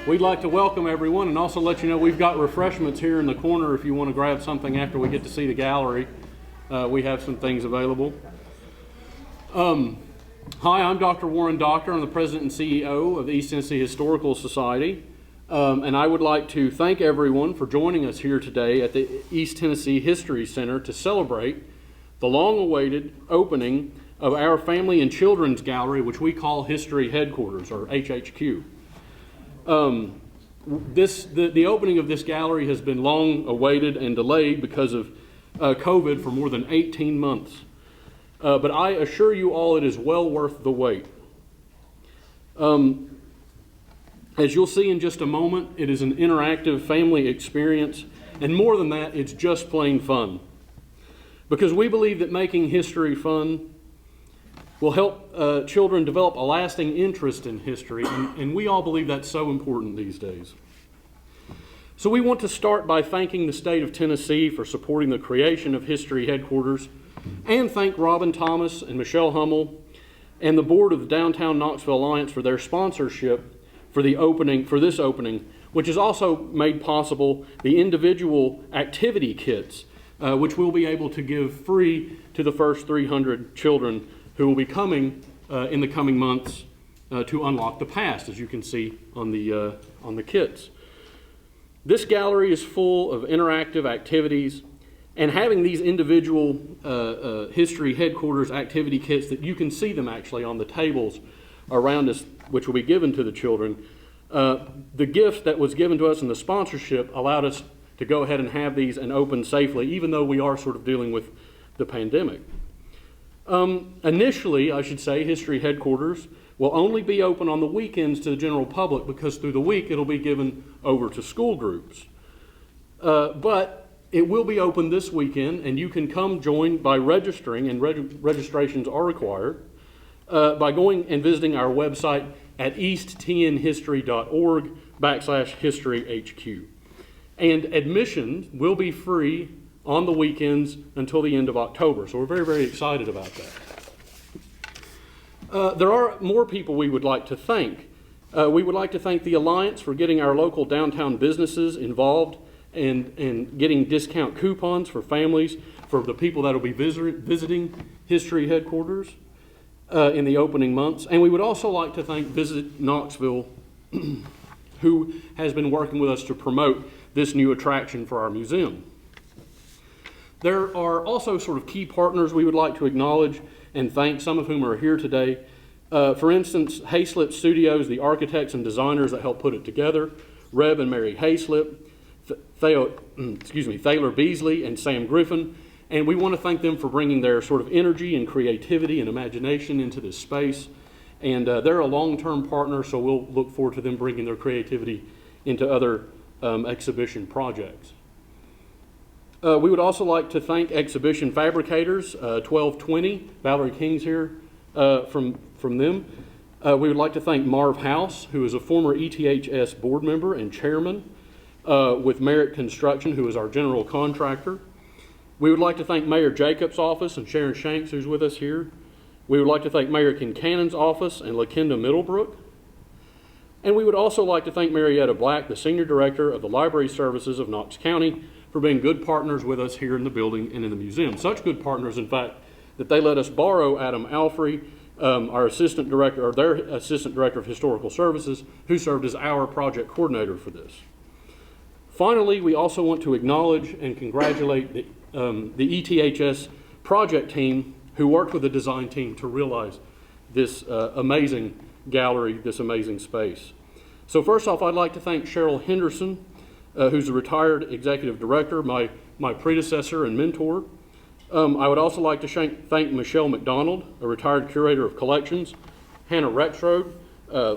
We'd like to welcome everyone and also let you know we've got refreshments here in the corner if you want to grab something after we get to see the gallery. We have some things available. Hi, I'm Dr. Warren Doctor. I'm the President and CEO of the East Tennessee Historical Society. And I would like to thank everyone for joining us here today at the East Tennessee History Center to celebrate the long-awaited opening of our Family and Children's Gallery, which we call History Headquarters, or HHQ. The opening of this gallery has been long awaited and delayed because of COVID for more than 18 months. But I assure you all it is well worth the wait. As you'll see in just a moment, it is an interactive family experience, and more than that, it's just plain fun. Because we believe that making history fun will help children develop a lasting interest in history, and we all believe that's so important these days. So we want to start by thanking the state of Tennessee for supporting the creation of History Headquarters, and thank Robin Thomas and Michelle Hummel and the board of the Downtown Knoxville Alliance for their sponsorship for this opening, which has also made possible the individual activity kits, which we'll be able to give free to the first 300 children who will be coming in the coming months to unlock the past, as you can see on the kits. This gallery is full of interactive activities, and having these individual History Headquarters activity kits that you can see them actually on the tables around us, which will be given to the children, the gift that was given to us in the sponsorship allowed us to go ahead and have these and open safely, even though we are sort of dealing with the pandemic. Initially, I should say, History Headquarters will only be open on the weekends to the general public because through the week it'll be given over to school groups. But it will be open this weekend, and you can come join by registering, and registrations are required, by going and visiting our website at easttnhistory.org/historyhq. And admission will be free on the weekends until the end of October. So we're very, very excited about that. There are more people we would like to thank. We would like to thank the Alliance for getting our local downtown businesses involved and getting discount coupons for families for the people that will be visiting History Headquarters in the opening months. And we would also like to thank Visit Knoxville, who has been working with us to promote this new attraction for our museum. There are also sort of key partners we would like to acknowledge and thank, some of whom are here today. For instance, Hayslip Studios, the architects and designers that helped put it together, Reb and Mary Hayslip, Thaler Beasley and Sam Griffin, and we want to thank them for bringing their sort of energy and creativity and imagination into this space. And they're a long-term partner, so we'll look forward to them bringing their creativity into other exhibition projects. We would also like to thank Exhibition Fabricators, 1220, Valerie King's here from them. We would like to thank Marv House, who is a former ETHS board member and chairman with Merritt Construction, who is our general contractor. We would like to thank Mayor Jacobs' office and Sharon Shanks, who's with us here. We would like to thank Mayor Kincannon's office and LaKenda Middlebrook. And we would also like to thank Marietta Black, the Senior Director of the Library Services of Knox County, for being good partners with us here in the building and in the museum. Such good partners, in fact, that they let us borrow Adam Alfrey, our assistant director, or their assistant director of historical services, who served as our project coordinator for this. Finally, we also want to acknowledge and congratulate the ETHS project team who worked with the design team to realize this amazing gallery, this amazing space. So first off, I'd like to thank Cheryl Henderson, who's a retired executive director, my predecessor and mentor. I would also like to thank Michelle McDonald, a retired curator of collections, Hannah Rexrode,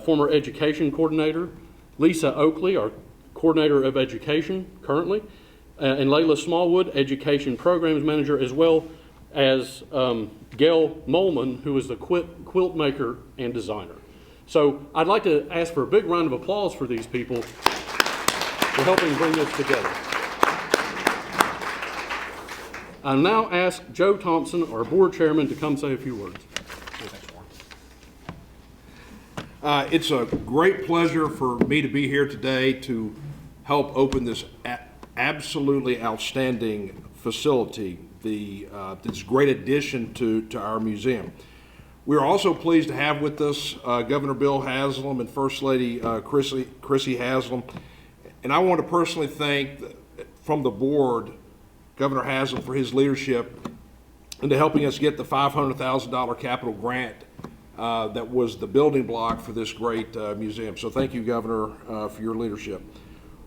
former education coordinator, Lisa Oakley, our coordinator of education currently, and Layla Smallwood, education programs manager, as well as Gail Molman, who is the quilt maker and designer. So I'd like to ask for a big round of applause for these people for helping bring this together. I'll now ask Joe Thompson, our board chairman, to come say a few words. It's a great pleasure for me to be here today to help open this absolutely outstanding facility, this great addition to our museum. We're also pleased to have with us Governor Bill Haslam and First Lady Chrissy Haslam. And I want to personally thank, from the board, Governor Haslam for his leadership into helping us get the $500,000 capital grant that was the building block for this great museum. So thank you, Governor, for your leadership.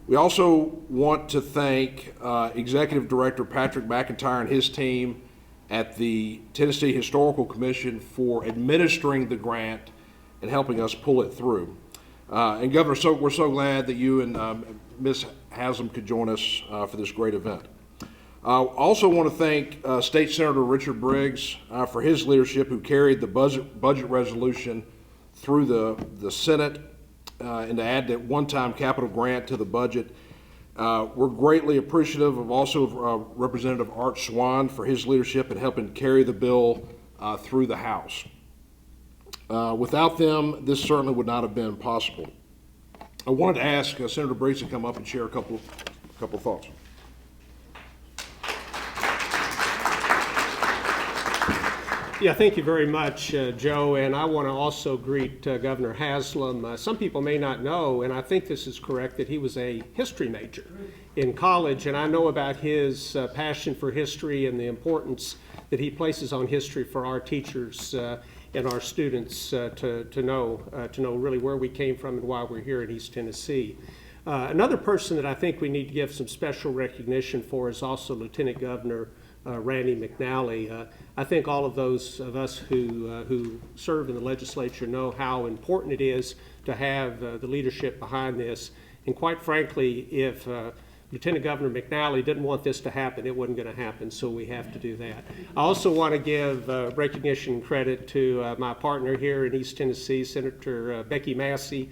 We also want to thank Executive Director Patrick McIntyre and his team at the Tennessee Historical Commission for administering the grant and helping us pull it through. And Governor, we're so glad that you and Ms. Haslam could join us for this great event. I also want to thank State Senator Richard Briggs for his leadership, who carried the budget resolution through the Senate and to add that one-time capital grant to the budget. We're greatly appreciative of also Representative Art Swan for his leadership in helping carry the bill through the House. Without them, this certainly would not have been possible. I wanted to ask Senator Briggs to come up and share a couple of thoughts. Yeah, thank you very much, Joe, and I want to also greet Governor Haslam. Some people may not know, and I think this is correct, that he was a history major in college, and I know about his passion for history and the importance that he places on history for our teachers and our students to know really where we came from and why we're here in East Tennessee. Another person that I think we need to give some special recognition for is also Lieutenant Governor Randy McNally. I think all of those of us who serve in the legislature know how important it is to have the leadership behind this. And quite frankly, if Lieutenant Governor McNally didn't want this to happen, it wasn't going to happen, so we have to do that. I also want to give recognition and credit to my partner here in East Tennessee, Senator Becky Massey.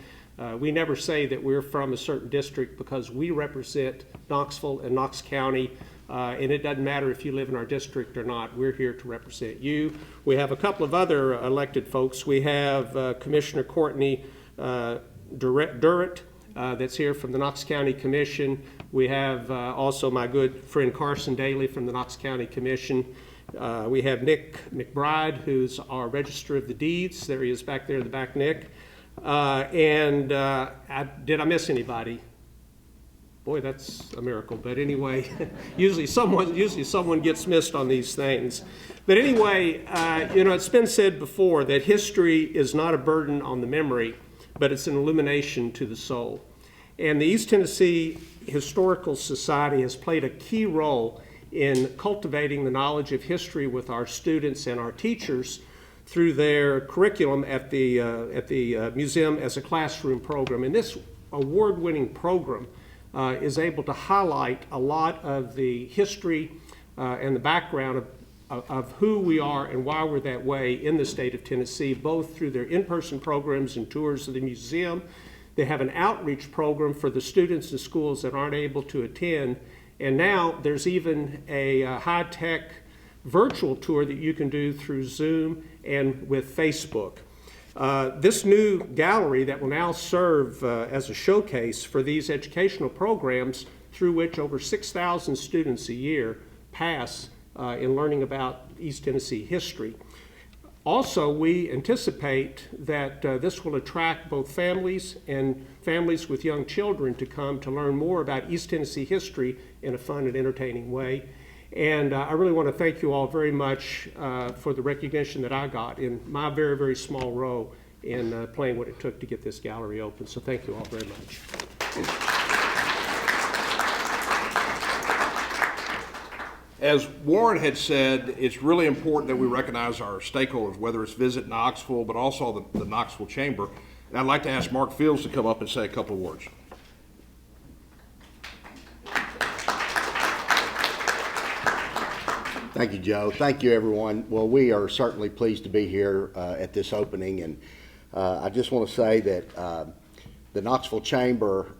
We never say that we're from a certain district because we represent Knoxville and Knox County. And it doesn't matter if you live in our district or not. We're here to represent you. We have a couple of other elected folks. We have Commissioner Courtney Durrett that's here from the Knox County Commission. We have also my good friend Carson Daly from the Knox County Commission. We have Nick McBride, who's our Register of the Deeds. There he is back there in the back, Nick. Did I miss anybody? Boy, that's a miracle. But anyway, usually someone gets missed on these things. But anyway, it's been said before that history is not a burden on the memory, but it's an illumination to the soul. And the East Tennessee Historical Society has played a key role in cultivating the knowledge of history with our students and our teachers through their curriculum at the museum as a classroom program. And this award-winning program is able to highlight a lot of the history and the background of who we are and why we're that way in the state of Tennessee, both through their in-person programs and tours of the museum. They have an outreach program for the students and schools that aren't able to attend. And now there's even a high-tech virtual tour that you can do through Zoom and with Facebook. This new gallery that will now serve as a showcase for these educational programs through which over 6,000 students a year pass in learning about East Tennessee history. Also, we anticipate that this will attract both families and families with young children to come to learn more about East Tennessee history in a fun and entertaining way. And I really want to thank you all very much for the recognition that I got in my very, very small role in playing what it took to get this gallery open. So thank you all very much. As Warren had said, it's really important that we recognize our stakeholders, whether it's Visit Knoxville, but also the Knoxville Chamber. And I'd like to ask Mark Fields to come up and say a couple of words. Thank you, Joe. Thank you, everyone. Well, we are certainly pleased to be here at this opening, and I just want to say that the Knoxville Chamber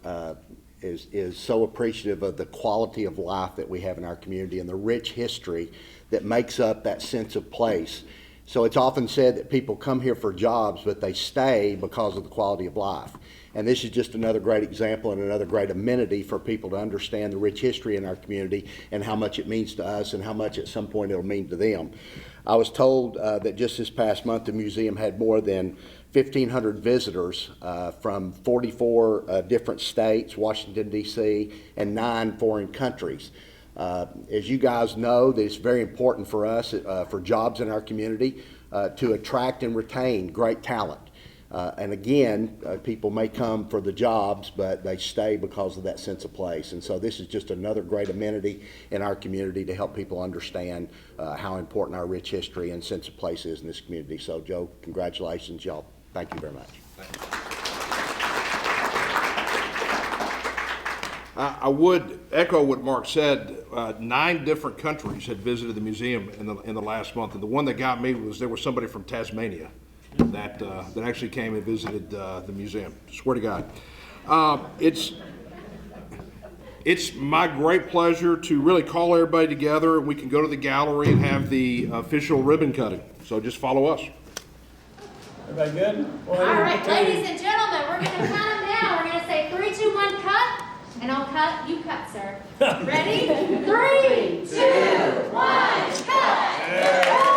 is so appreciative of the quality of life that we have in our community and the rich history that makes up that sense of place. So it's often said that people come here for jobs, but they stay because of the quality of life. And this is just another great example and another great amenity for people to understand the rich history in our community and how much it means to us and how much at some point it'll mean to them. I was told that just this past month the museum had more than 1,500 visitors from 44 different states, Washington, D.C., and 9 foreign countries. As you guys know, that it's very important for us, for jobs in our community, to attract and retain great talent. And again, people may come for the jobs, but they stay because of that sense of place. And so this is just another great amenity in our community to help people understand how important our rich history and sense of place is in this community. So Joe, congratulations, y'all. Thank you very much. I would echo what Mark said. 9 different countries had visited the museum in the last month, and the one that got me was there was somebody from Tasmania that actually came and visited the museum. Swear to God, it's my great pleasure to really call everybody together, and we can go to the gallery and have the official ribbon cutting. So just follow us. Everybody good? All right, ladies and gentlemen, we're going to count them down. We're going to say 3, 2, 1, cut. And I'll cut, you cut, sir. Ready? 3, 2, 1, cut!